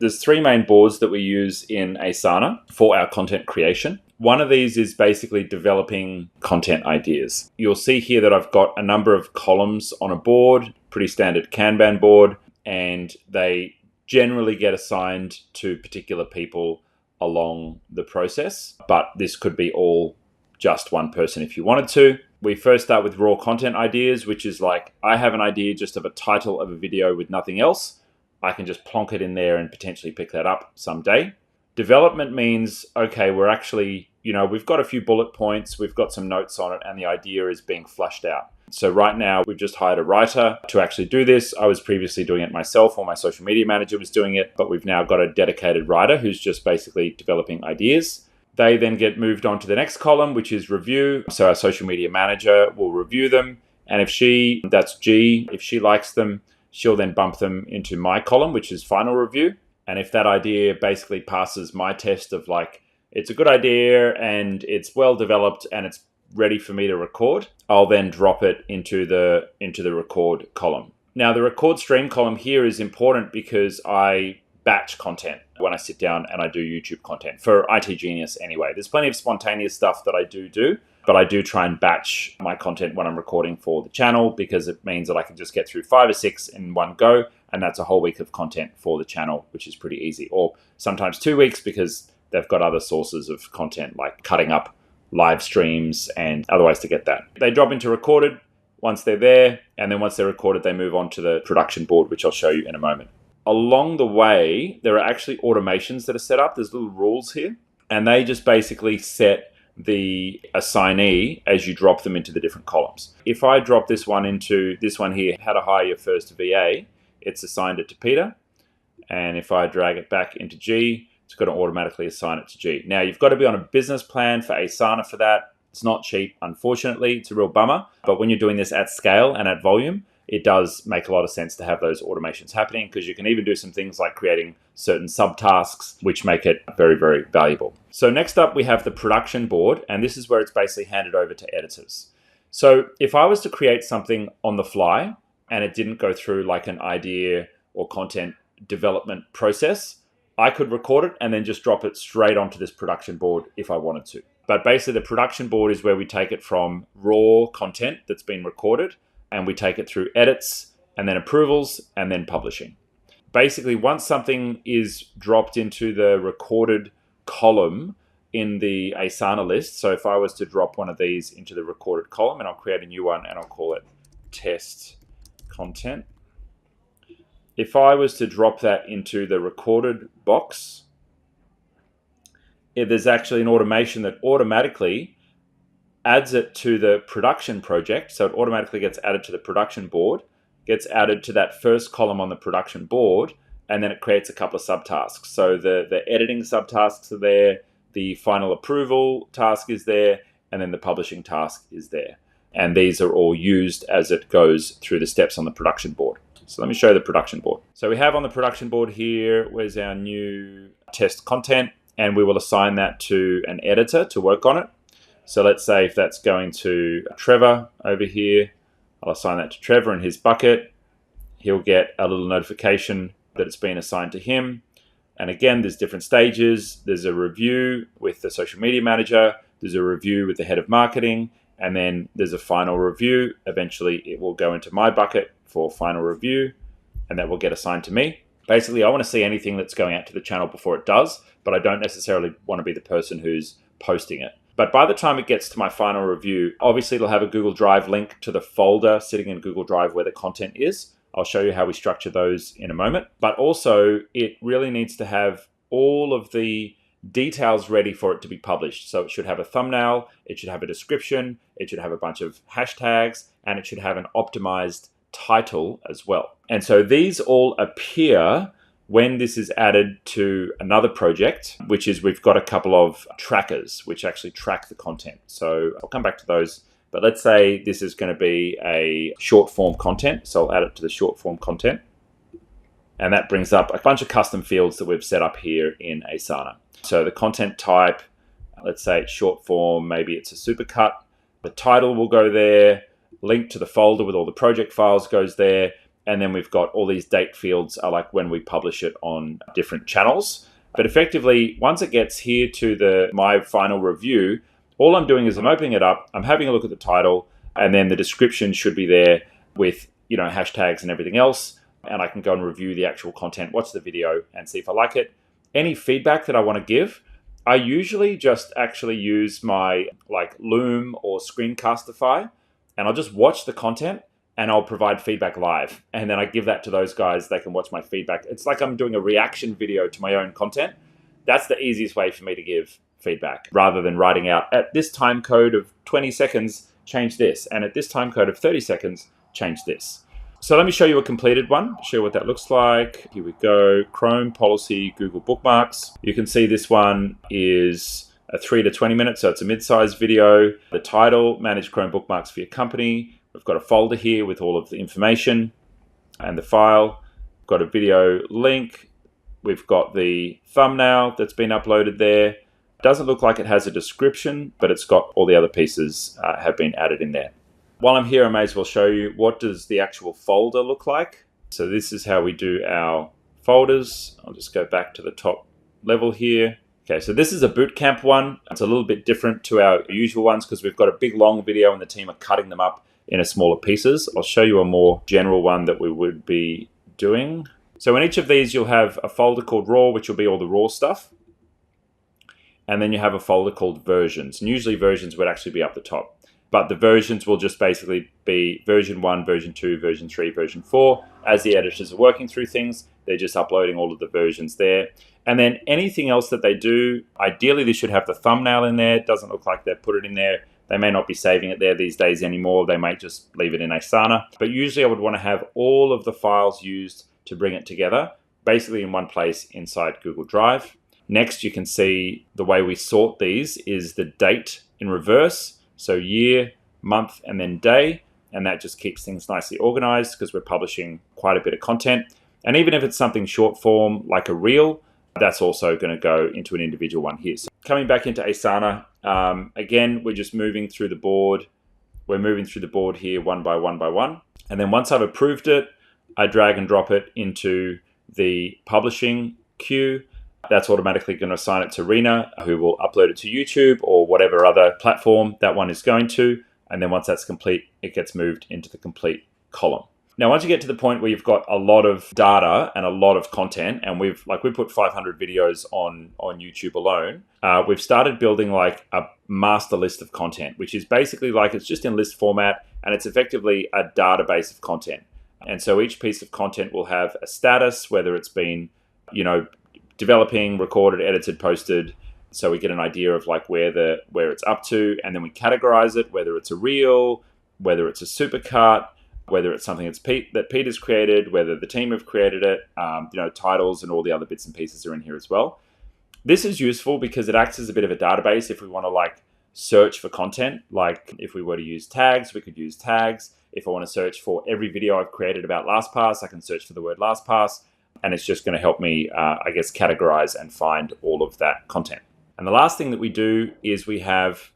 there's three main boards that we use in Asana for our content creation. One of these is basically developing content ideas. You'll see here that I've got a number of columns on a board, pretty standard Kanban board, and they generally get assigned to particular people along the process, but this could be all just one person if you wanted to. We first start with raw content ideas, which is like, I have an idea just of a title of a video with nothing else. I can just plonk it in there and potentially pick that up someday. Development means, okay, we're actually, we've got a few bullet points, we've got some notes on it, and the idea is being flushed out. So right now, we've just hired a writer to actually do this. I was previously doing it myself, or my social media manager was doing it, but we've now got a dedicated writer who's just basically developing ideas. They then get moved on to the next column, which is review. So our social media manager will review them. And that's G, if she likes them, she'll then bump them into my column, which is final review. And if that idea basically passes my test of like, it's a good idea and it's well developed and it's ready for me to record, I'll then drop it into the record column. Now the record stream column here is important because I batch content when I sit down and I do YouTube content for IT Genius anyway. There's plenty of spontaneous stuff that I do, but I do try and batch my content when I'm recording for the channel because it means that I can just get through 5 or 6 in one go, and that's a whole week of content for the channel, which is pretty easy. Or sometimes 2 weeks because they've got other sources of content like cutting up live streams and otherwise to get that. They drop into recorded once they're there, and then once they're recorded, they move on to the production board, which I'll show you in a moment. Along the way, there are actually automations that are set up. There's little rules here, and they just basically set the assignee as you drop them into the different columns. If I drop this one into this one here, how to hire your first VA, it's assigned it to Peter. And if I drag it back into G, it's going to automatically assign it to G. Now, you've got to be on a business plan for Asana for that. It's not cheap, unfortunately. It's a real bummer. But when you're doing this at scale and at volume, it does make a lot of sense to have those automations happening because you can even do some things like creating certain subtasks, which make it very, very valuable. So next up, we have the production board, and this is where it's basically handed over to editors. So if I was to create something on the fly and it didn't go through like an idea or content development process, I could record it and then just drop it straight onto this production board if I wanted to. But basically, the production board is where we take it from raw content that's been recorded, and we take it through edits and then approvals and then publishing. Basically, once something is dropped into the recorded column in the Asana list, so if I was to drop one of these into the recorded column, and I'll create a new one and I'll call it test content. If I was to drop that into the recorded box, there's actually an automation that automatically adds it to the production project. So it automatically gets added to the production board, gets added to that first column on the production board, and then it creates a couple of subtasks. So the editing subtasks are there, the final approval task is there, and then the publishing task is there. And these are all used as it goes through the steps on the production board. So let me show you the production board. So we have on the production board here, where's our new test content, and we will assign that to an editor to work on it. So let's say if that's going to Trevor over here, I'll assign that to Trevor in his bucket. He'll get a little notification that it's been assigned to him. And again, there's different stages. There's a review with the social media manager. There's a review with the head of marketing. And then there's a final review. Eventually, it will go into my bucket for final review, and that will get assigned to me. Basically, I want to see anything that's going out to the channel before it does, but I don't necessarily want to be the person who's posting it. But by the time it gets to my final review, obviously it'll have a Google Drive link to the folder sitting in Google Drive where the content is. I'll show you how we structure those in a moment. But also, it really needs to have all of the details ready for it to be published. So it should have a thumbnail, it should have a description, it should have a bunch of hashtags, and it should have an optimized title as well. And so these all appear when this is added to another project, which is we've got a couple of trackers which actually track the content. So I'll come back to those. But let's say this is going to be a short form content. So I'll add it to the short form content. And that brings up a bunch of custom fields that we've set up here in Asana. So the content type, let's say it's short form, maybe it's a supercut. The title will go there. Link to the folder with all the project files goes there. And then we've got all these date fields are like when we publish it on different channels. But effectively, once it gets here to my final review, all I'm doing is I'm opening it up, I'm having a look at the title, and then the description should be there with, hashtags and everything else. And I can go and review the actual content, watch the video, and see if I like it. Any feedback that I want to give, I usually just actually use my Loom or Screencastify, and I'll just watch the content and I'll provide feedback live. And then I give that to those guys. They can watch my feedback. It's like I'm doing a reaction video to my own content. That's the easiest way for me to give feedback, rather than writing out, at this time code of 20 seconds, change this. And at this time code of 30 seconds, change this. So let me show you a completed one, show you what that looks like. Here we go, Chrome policy, Google bookmarks. You can see this one is a 3 to 20 minutes, so it's a mid-sized video. The title, manage Chrome bookmarks for your company. We've got a folder here with all of the information and the file. We've got a video link. We've got the thumbnail that's been uploaded there. Doesn't look like it has a description, but it's got all the other pieces have been added in there. While I'm here, I may as well show you what does the actual folder look like. So this is how we do our folders. I'll just go back to the top level here. Okay, so this is a bootcamp one. It's a little bit different to our usual ones because we've got a big long video and the team are cutting them up in smaller pieces. I'll show you a more general one that we would be doing. So in each of these, you'll have a folder called raw, which will be all the raw stuff. And then you have a folder called versions. And usually versions would actually be up the top. But the versions will just basically be version 1, version 2, version 3, version 4. As the editors are working through things, they're just uploading all of the versions there. And then anything else that they do, ideally they should have the thumbnail in there. It doesn't look like they've put it in there. They may not be saving it there these days anymore. They might just leave it in Asana. But usually I would want to have all of the files used to bring it together, basically in one place inside Google Drive. Next, you can see the way we sort these is the date in reverse. So year, month, and then day. And that just keeps things nicely organized because we're publishing quite a bit of content. And even if it's something short form like a reel, that's also going to go into an individual one here. So coming back into Asana, again, we're just moving through the board. We're moving through the board here one by one by one. And then once I've approved it, I drag and drop it into the publishing queue. That's automatically going to assign it to Rena, who will upload it to YouTube or whatever other platform that one is going to. And then once that's complete, it gets moved into the complete column. Now, once you get to the point where you've got a lot of data and a lot of content, and we put 500 videos on YouTube alone, we've started building like a master list of content, which is basically like it's just in list format, and it's effectively a database of content. And so each piece of content will have a status, whether it's been, developing, recorded, edited, posted. So we get an idea of like where it's up to, and then we categorize it, whether it's a reel, whether it's a supercut, whether it's something that Pete has created, whether the team have created it, titles and all the other bits and pieces are in here as well. This is useful because it acts as a bit of a database if we want to search for content. Like if we were to use tags, we could use tags. If I want to search for every video I've created about LastPass, I can search for the word LastPass, and it's just going to help me, categorize and find all of that content. And the last thing that we do is we have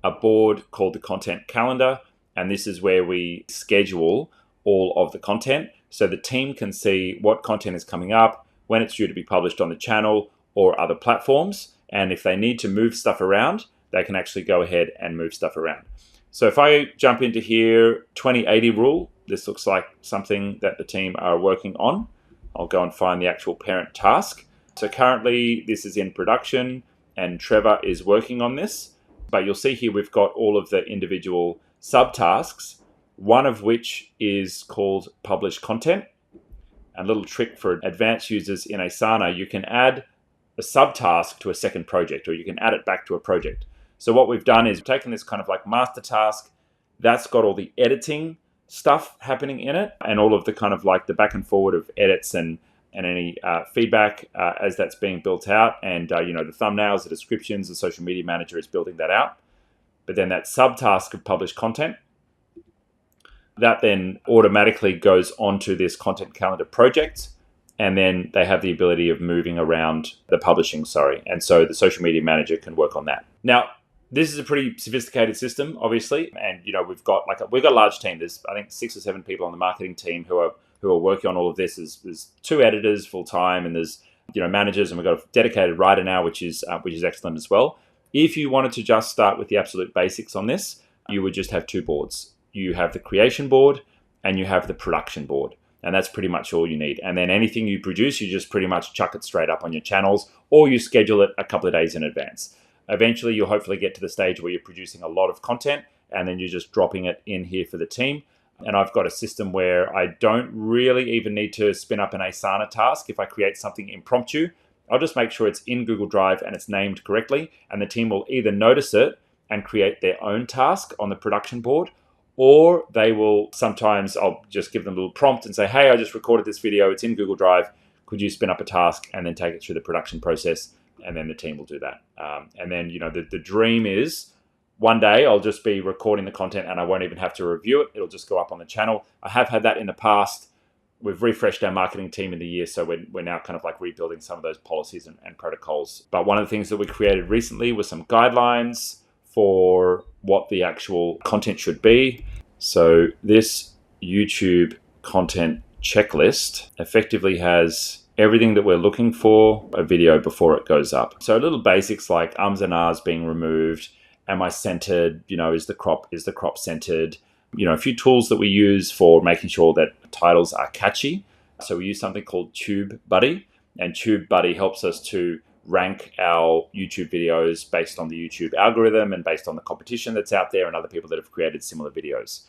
a board called the content calendar. And this is where we schedule all of the content so the team can see what content is coming up, when it's due to be published on the channel or other platforms. And if they need to move stuff around, they can actually go ahead and move stuff around. So if I jump into here, 2080 rule, this looks like something that the team are working on. I'll go and find the actual parent task. So currently this is in production and Trevor is working on this. But you'll see here we've got all of the individual subtasks, one of which is called publish content. A little trick for advanced users in Asana, you can add a subtask to a second project, or you can add it back to a project. So what we've done is we've taken this kind of like master task that's got all the editing stuff happening in it and all of the kind of like the back and forward of edits and any feedback as that's being built out. And, the thumbnails, the descriptions, the social media manager is building that out. But then that subtask of publish content, that then automatically goes onto this content calendar project. And then they have the ability of moving around the publishing, And so the social media manager can work on that. Now, this is a pretty sophisticated system, obviously. And, we've got a large team. There's, I think, 6 or 7 people on the marketing team who are who are working on all of this. There's 2 editors full time, and there's managers, and we've got a dedicated writer now, which is excellent as well. If you wanted to just start with the absolute basics on this, you would just have 2 boards. You have the creation board and you have the production board. And that's pretty much all you need. And then anything you produce, you just pretty much chuck it straight up on your channels, or you schedule it a couple of days in advance. Eventually, you'll hopefully get to the stage where you're producing a lot of content, and then you're just dropping it in here for the team. And I've got a system where I don't really even need to spin up an Asana task. If I create something impromptu, I'll just make sure it's in Google Drive and it's named correctly, and the team will either notice it and create their own task on the production board, or they will sometimes, I'll just give them a little prompt and say, hey, I just recorded this video, it's in Google Drive, could you spin up a task and then take it through the production process, and then the team will do that. And then, the dream is one day I'll just be recording the content and I won't even have to review it. It'll just go up on the channel. I have had that in the past. We've refreshed our marketing team in the year, so we're now kind of like rebuilding some of those policies and protocols. But one of the things that we created recently was some guidelines for what the actual content should be. So this YouTube content checklist effectively has everything that we're looking for a video before it goes up. So little basics like ums and ahs being removed. Am I centered? Is the crop centered? A few tools that we use for making sure that titles are catchy. So we use something called TubeBuddy, and TubeBuddy helps us to rank our YouTube videos based on the YouTube algorithm and based on the competition that's out there and other people that have created similar videos.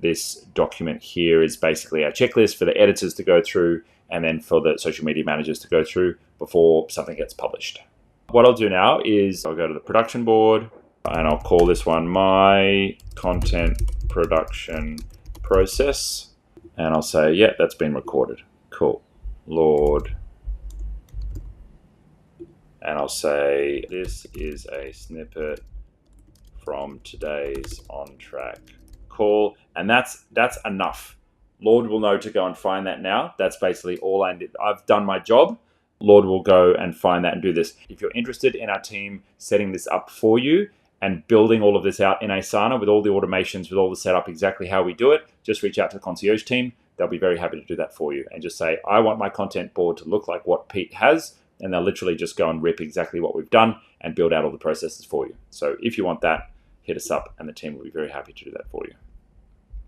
This document here is basically our checklist for the editors to go through and then for the social media managers to go through before something gets published. What I'll do now is I'll go to the production board, and I'll call this one My Content Production Process. And I'll say, yeah, that's been recorded. Cool. Lord. And I'll say, this is a snippet from today's On Track call. And that's enough. Lord will know to go and find that now. That's basically all I did. I've done my job. Lord will go and find that and do this. If you're interested in our team setting this up for you, and building all of this out in Asana with all the automations, with all the setup, exactly how we do it, just reach out to the concierge team. They'll be very happy to do that for you. And just say, I want my content board to look like what Pete has. And they'll literally just go and rip exactly what we've done and build out all the processes for you. So if you want that, hit us up and the team will be very happy to do that for you.